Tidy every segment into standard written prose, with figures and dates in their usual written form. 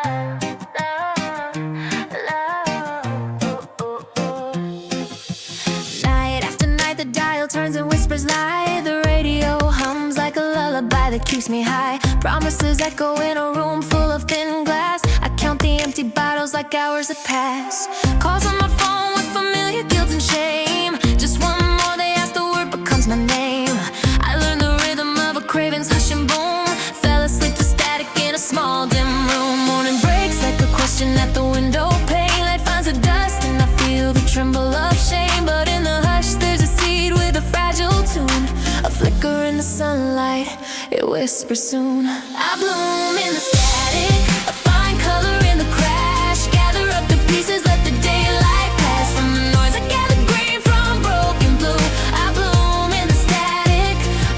Night after night the dial turns and whispers lie. The radio hums like a lullaby that keeps me high. Promises echo in a room full of thin glass. I count the empty bottles like hours that pass. Calls on my phone with familiar guilt and shame. Just one more, they ask, the word becomes my name. I learned the rhythm of a craving's hush and boom. Fell asleep to static in a small dim room. Morning breaks like a question at the window pane. Light finds the dust and I feel the tremble of shame. But in the hush there's a seed with a fragile tune. A flicker in the sunlight, it whispers soon. I bloom in the static, I find color in the crash. Gather up the pieces, let the daylight pass. From the noise I gather green from broken blue. I bloom in the static,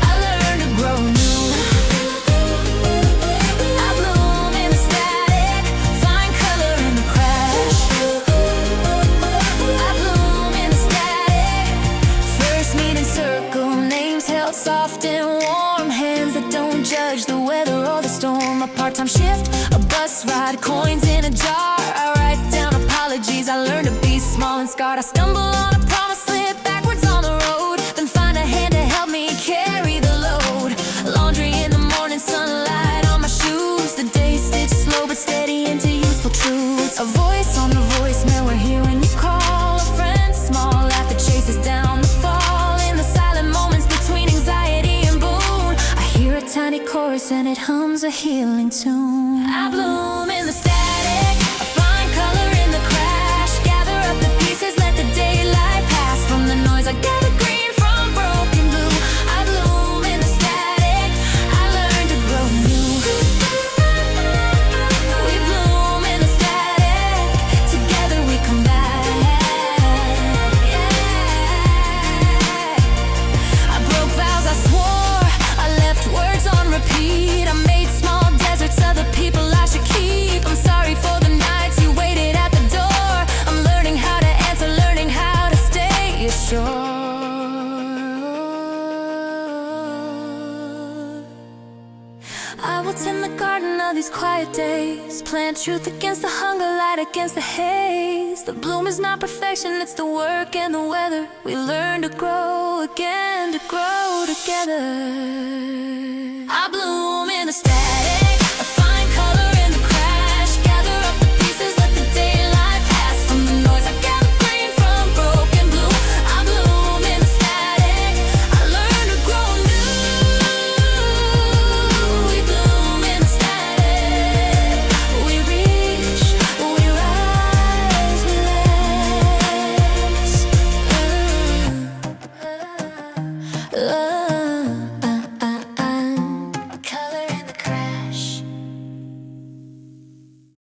I learn to grow new. I bloom in the static, find color in the crash. I bloom in the static, first meeting circle, names held soft and warm. Hands that don't judge the weather or the storm. A part-time shift, a bus ride, coins in a jar. I write down apologies, I learn to be small and scarred. I stumble on a promise, slip backwards on the road, then find a hand to help me carry the load. Laundry in the morning, sunlight on my shoes. The day stitched slow but steady into useful truths. A voice on the voicemail, we're here when you call. A friend, small laugh that chases down the fall. In the silent moments between anxiety and boon, I hear a tiny chorus and it hums a healing tune. I bloom in the static, I find color in the crash. Gather up the pieces, let the daylight pass. From the noise I gather green from broken blue. I bloom in the static, I learn to grow new. We bloom in the static, together we come back. I broke vows I swore, I left words on repeat. I made small deserts of the people I should keep. I'm sorry for the nights you waited at the door. I'm learning how to answer, learning how to stay sure. I will tend the garden of these quiet days. Plant truth against the hunger, light against the haze. The bloom is not perfection, it's the work and the weather. We learn to grow again, to grow together. I bloom in the static.